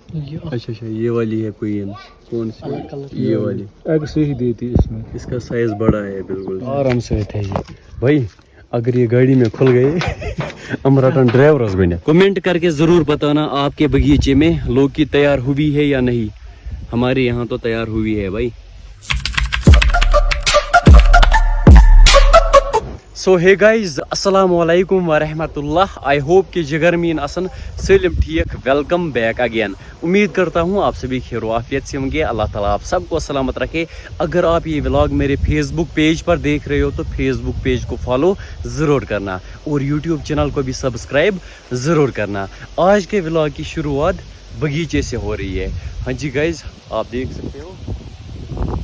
अच्छा अच्छा, ये वाली है कोई कौन सी? ये वाली एग से ही देती है इसमें। इसका साइज बड़ा है बिल्कुल आराम से है ये भाई। अगर ये गाड़ी में खुल गए हम रटन ड्राइवर बने। कमेंट करके जरूर बताना आपके बगीचे में लौकी तैयार हुई है या नहीं। हमारे यहाँ तो तैयार हुई है भाई। सो हे गाइज अस्सलाम वालेकुम व रहमतुल्लाह। आई होप कि जिगर मीन असन सलिम ठीक। Welcome back again. उम्मीद करता हूँ आप सभी खैर आफियत से होंगे। अल्लाह ताला आप सबको सलामत रखे। अगर आप ये व्लॉग मेरे फेसबुक पेज पर देख रहे हो तो फेसबुक पेज को फॉलो ज़रूर करना और यूट्यूब चैनल को भी सब्सक्राइब ज़रूर करना। आज के व्लॉग की शुरुआत बगीचे से हो रही है। हाँ जी गाइज, आप देख सकते हो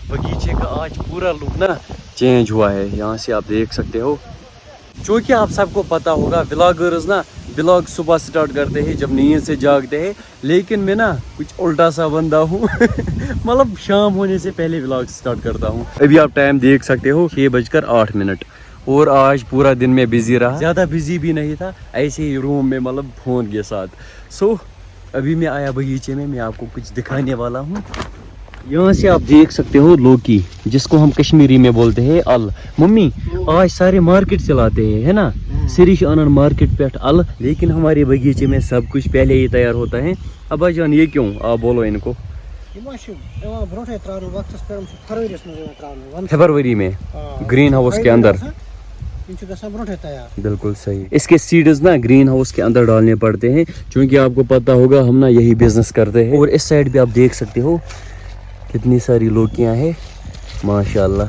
बगीचे का आज पूरा लुक ना चेंज हुआ है। यहाँ से आप देख सकते हो। चूँकि आप सबको पता होगा व्लॉगर्स ना व्लॉग सुबह स्टार्ट करते हैं जब नींद से जागते हैं, लेकिन मैं ना कुछ उल्टा सा बंदा हूँ मतलब शाम होने से पहले व्लॉग स्टार्ट करता हूँ। अभी आप टाइम देख सकते हो 6:08 और आज पूरा दिन में बिजी रहा। ज़्यादा बिजी भी नहीं था, ऐसे ही रूम में मतलब फ़ोन के साथ। सो अभी मैं आया बगीचे में, मैं आपको कुछ दिखाने वाला हूँ। यहाँ से आप देख सकते हो लौकी, जिसको हम कश्मीरी में बोलते हैं अल। मम्मी आज सारे मार्केट चलाते हैं है ना, सिरिश आनंद मार्केट पे अल, लेकिन हमारे बगीचे में सब कुछ पहले ही तैयार होता है। अब्बा जान ये क्यों, आप बोलो इनको। फरवरी में ग्रीन हाउस के अंदर बिल्कुल सही। इसके सीड्स ना ग्रीन हाउस के अंदर डालने पड़ते हैं, क्योंकि आपको पता होगा हम ना यही बिजनेस करते हैं। और इस साइड भी आप देख सकते हो कितनी सारी लौकियां हैं माशाल्लाह,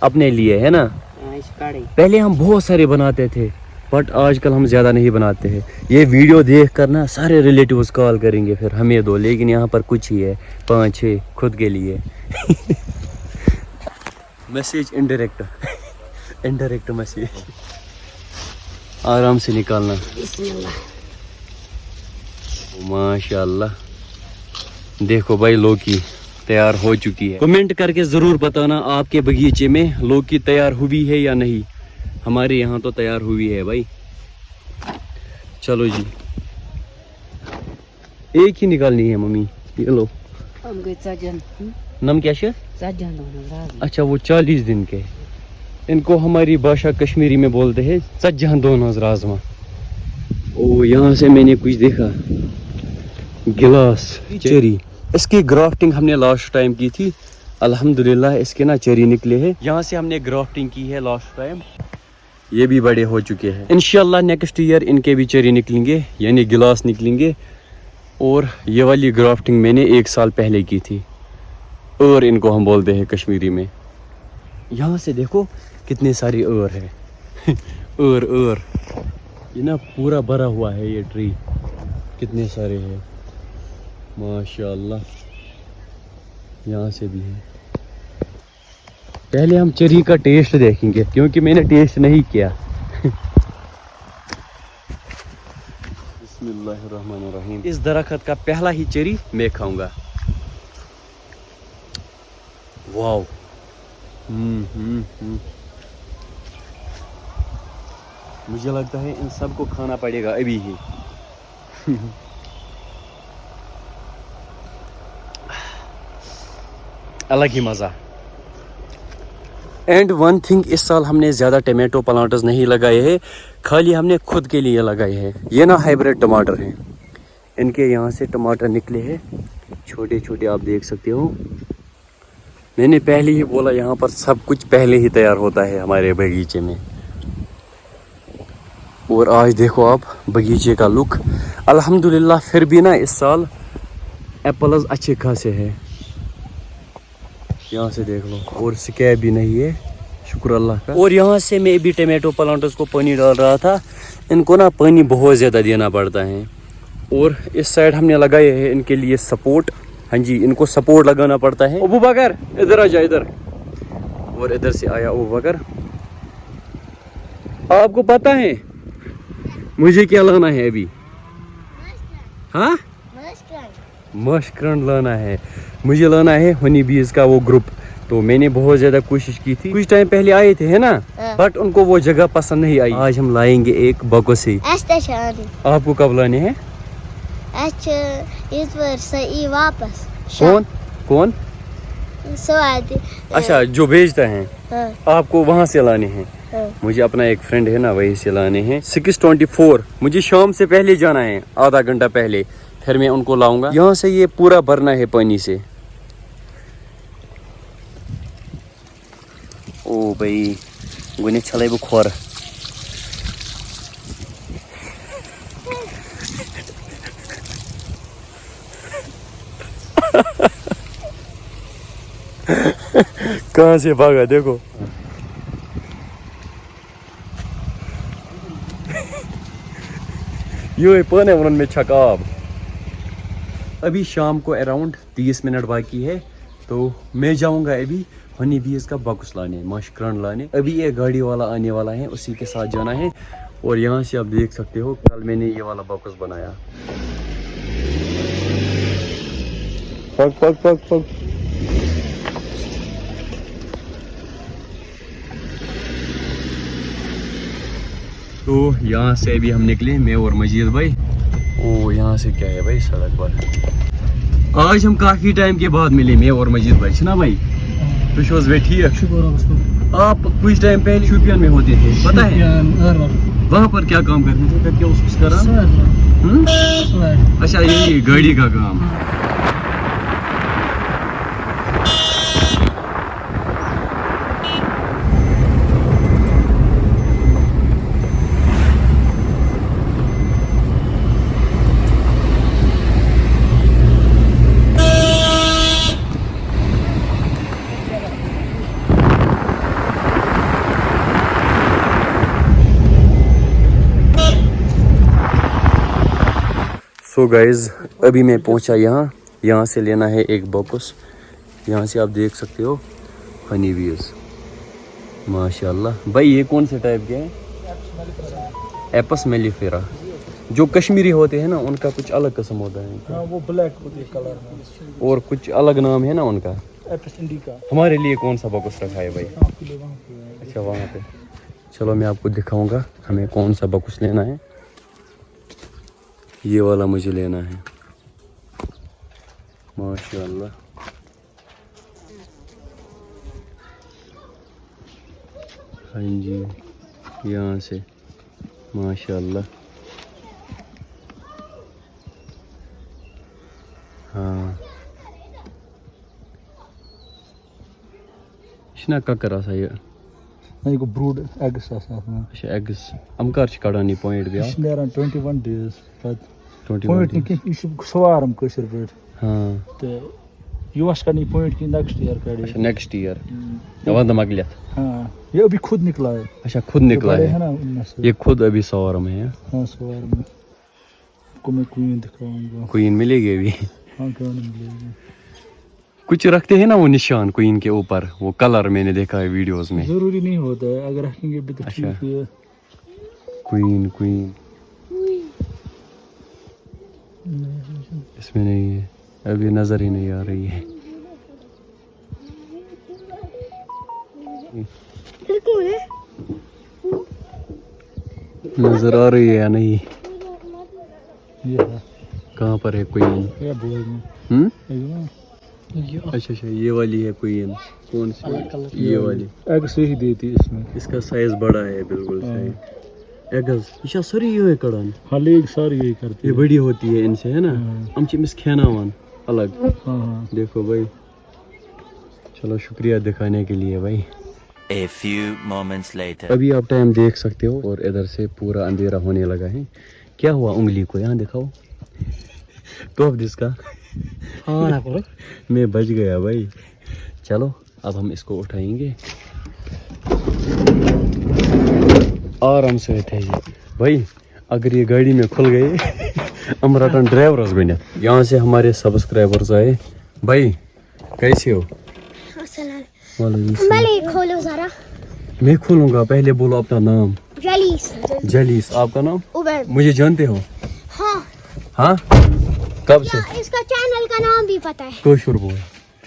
अपने लिए है ना। पहले हम बहुत सारे बनाते थे बट आजकल हम ज़्यादा नहीं बनाते हैं। ये वीडियो देख कर ना सारे रिलेटिव्स कॉल करेंगे फिर हमें दो, लेकिन यहाँ पर कुछ ही है 5-6 खुद के लिए मैसेज इनडायरेक्ट मैसेज आराम से निकालना माशाल्लाह। देखो भाई लौकी तैयार हो चुकी है। कमेंट करके जरूर बताना आपके बगीचे में लौकी तैयार हुई है या नहीं। हमारे यहाँ तो तैयार हुई है भाई। चलो जी, एक ही निकालनी है मम्मी, ये लो। नम क्या है? अच्छा वो 40 दिन के, इनको हमारी भाषा कश्मीरी में बोलते हैं सज्जहान दोनों राजमा। ओ यहाँ से मैंने कुछ देखा, गिलास चेरी। इसकी ग्राफ्टिंग हमने लास्ट टाइम की थी, अल्हम्दुलिल्लाह इसके ना चेरी निकले हैं। यहाँ से हमने ग्राफ्टिंग की है लास्ट टाइम, ये भी बड़े हो चुके हैं। इंशाल्लाह नेक्स्ट ईयर इनके भी चेरी निकलेंगे, यानी गिलास निकलेंगे। और ये वाली ग्राफ्टिंग मैंने 1 साल पहले की थी, और इनको हम बोलते हैं कश्मीरी में। यहाँ से देखो कितने सारी और है और ये ना पूरा भरा हुआ है ये ट्री, कितने सारे हैं माशाल्लाह। यहाँ से भी है। पहले हम चेरी का टेस्ट देखेंगे, क्योंकि मैंने टेस्ट नहीं किया बिस्मिल्लाहिर्रहमानिर्रहीम। इस दरख्त का पहला ही चेरी मैं खाऊंगा। वाओ मुझे लगता है इन सबको खाना पड़ेगा अभी ही अलग ही मज़ा। एंड वन थिंग, इस साल हमने ज़्यादा टमाटो प्लांटर्स नहीं लगाए हैं, खाली हमने खुद के लिए लगाए हैं। ये ना हाइब्रिड टमाटर हैं, इनके यहाँ से टमाटर निकले हैं छोटे छोटे, आप देख सकते हो। मैंने पहले ही बोला यहाँ पर सब कुछ पहले ही तैयार होता है हमारे बगीचे में। और आज देखो आप बगीचे का लुक, अल्हम्दुलिल्लाह फिर भी ना इस साल एप्पल्स अच्छे खासे हैं। यहाँ से देख लो, और स्कैब भी नहीं है, शुक्र अल्लाह का। और यहाँ से मैं भी टमाटो प्लांटर्स को पानी डाल रहा था, इनको ना पानी बहुत ज़्यादा देना पड़ता है। और इस साइड हमने लगाए हैं इनके लिए सपोर्ट। हाँ जी, इनको सपोर्ट लगाना पड़ता है। अबू बकर इधर आ जा, इधर। और इधर से आया अबू बकर। आपको पता है मुझे क्या लाना है अभी? हाँ, मशकरन लाना है मुझे, लाना है हनी बीज का वो ग्रुप। तो मैंने बहुत ज्यादा कोशिश की थी, कुछ टाइम पहले आए थे है ना, बट उनको वो जगह पसंद नहीं आई। आज हम लाएंगे एक बको से। आपको कब लाने हैं? واپس کون سواد اچھا جو بھیجتا ہے ہاں آپ کو وہاں سے لانے ہیں ہاں مجھے اپنا ایک فرینڈ ہے نا وہی سے لانے ہیں 624 مجھے شام سے پہلے جانا ہے آدھا گھنٹہ پہلے پھر میں ان کو لاؤں گا یہاں سے یہ پورا بھرنا ہے پانی سے او بھائی گنے چھلے وہ کھور کہاں سے بھاگا دیکھو یہ پانے ون میں چھک آب ابھی شام کو اراؤنڈ 30 منٹ باقی ہے تو میں جاؤں گا ابھی ہنی بیز کا باکس لانے ماشکران لانے ابھی ایک گاڑی والا آنے والا ہے اسی کے ساتھ جانا ہے اور یہاں سے آپ دیکھ سکتے ہو کل میں نے یہ والا باکس بنایا پک پک پک پک تو یہاں سے ابھی ہم نکلے میں اور مجید بھائی او یہاں سے کیا ہے بھائی سڑک پر آج ہم کافی ٹائم کے بعد ملے میں اور مجید بھائی چھنا بھائی تو شوز بھائی ٹھیک آپ کچھ ٹائم پہلے شوپین میں ہوتے تھے پتہ ہے وہاں پر کیا کام کرتے تھے کیا اس کا اچھا یہی گاڑی کا کام سو گائز ابھی میں پہنچا یہاں سے لینا ہے ایک باکس یہاں سے آپ دیکھ سکتے ہو ہنی بیز ماشاء اللہ بھائی یہ کون سے ٹائپ کے ہیں ایپس میلیفیرا جو کشمیری ہوتے ہیں نا ان کا کچھ الگ قسم ہوتا ہے وہ بلیک ہوتی ہے کلر اور کچھ الگ نام ہے نا ان کا ایپس انڈیکا ہمارے لیے کون سا باکس رکھا ہے بھائی اچھا وہاں پہ چلو میں آپ کو دکھاؤں گا ہمیں کون سا باکس لینا ہے یہ والا مجھے لینا ہے ماشاء اللہ ہاں جی یہاں سے ماشاء اللہ ہاں چھنا ککر آسان یہ یہ گو بروڈ ایگس آسان اچھا ایگس ام کر چھ کڑان یہ پوائنٹ بیا نیران 21 ڈیز پت 21 پوائنٹ یہ سوارم کشر پہ ہاں تو یہ کرنی پوائنٹ کی نیکسٹ ایئر کڑی اچھا نیکسٹ ایئر ون مکلت ہاں یہ ابھی خود نکلا ہے اچھا خود نکلا ہے نا ان میں سے یہ خود ابھی سوارم ہے ہاں سوارم کو میں کوئین دکھاؤں گا کوئین ملے گی ابھی ہاں کیوں نہیں ملے گی کچھ رکھتے ہیں نا وہ نشان کوئین کے اوپر وہ کلر میں نے دیکھا ہے ویڈیوز میں ضروری نہیں ہوتا ہے اگر رکھیں گے بھی تو ٹھیک ہے کوئین اس میں نہیں ہے ابھی نظر ہی نہیں آ رہی ہے نظر آ رہی ہے یا نہیں کہاں پر ہے کوئین اچھا اچھا یہ والی ہے کوئین کون سی یہ والی ایگ سے ہی دیتی اس میں اس کا سائز بڑا ہے بالکل صحیح ایگز یہ سوری یہ کڑان ہاں لیگ ساری یہی کرتی یہ بڑی ہوتی ہے ان سے ہے نا ہم چمس کھیناوان الگ ہاں دیکھو بھائی چلو شکریہ دکھانے کے لیے بھائی A few moments later. ابھی آپ ٹائم دیکھ سکتے ہو اور ادھر سے پورا اندھیرا ہونے لگا ہے کیا ہوا انگلی کو یہاں دکھاؤ تو اب جس کا میں بچ گیا بھائی چلو اب ہم اس کو اٹھائیں گے آرام سے اٹھائیے بھائی اگر یہ گاڑی میں کھل گئے ہم رٹن ڈرائیورس بنت یہاں سے ہمارے سبسکرائبرز آئے بھائی کیسے ہو کھولو ذرا میں کھولوں گا پہلے بولو اپنا نام جلیس آپ کا نام مجھے جانتے ہو ہاں کب سے اس کا چینل کا نام بھی پتہ ہے کوشر بول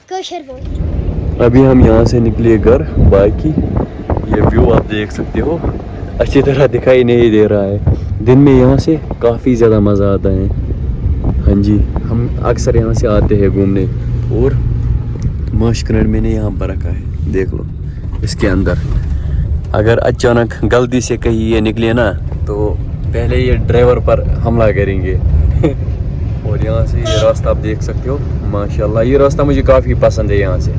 کوشر بول ابھی ہم یہاں سے نکلے گھر باقی یہ ویو آپ دیکھ سکتے ہو اچھی طرح دکھائی نہیں دے رہا ہے دن میں یہاں سے کافی زیادہ مزہ آتا ہے ہاں جی ہم اکثر یہاں سے آتے ہیں گھومنے اور ماشکنر میں نے یہاں پر رکھا ہے دیکھ لو اس کے اندر اگر اچانک غلطی سے کہیں یہ نکلے نا تو پہلے یہ ڈرائیور پر حملہ کریں گے اور یہاں سے یہ راستہ آپ دیکھ سکتے ہو ماشاءاللہ یہ راستہ مجھے کافی پسند ہے یہاں سے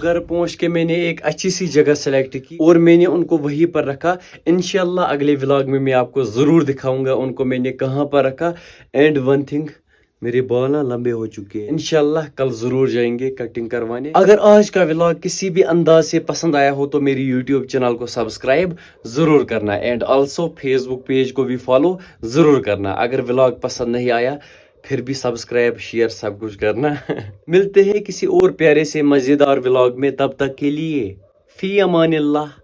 گھر پہنچ کے میں نے ایک اچھی سی جگہ سلیکٹ کی اور میں نے ان کو وہیں پر رکھا انشاءاللہ اگلے ولاگ میں آپ کو ضرور دکھاؤں گا ان کو میں نے کہاں پر رکھا اینڈ ون تھنگ میرے بال لمبے ہو چکے ہیں انشاءاللہ کل ضرور جائیں گے کٹنگ کروانے اگر آج کا ولاگ کسی بھی انداز سے پسند آیا ہو تو میری یوٹیوب چینل کو سبسکرائب ضرور کرنا and also Facebook page کو بھی فالو ضرور کرنا اگر ولاگ پسند نہیں آیا پھر بھی سبسکرائب شیئر سب کچھ کرنا ملتے ہیں کسی اور پیارے سے مزیدار ولاگ میں تب تک کے لیے فی امان اللہ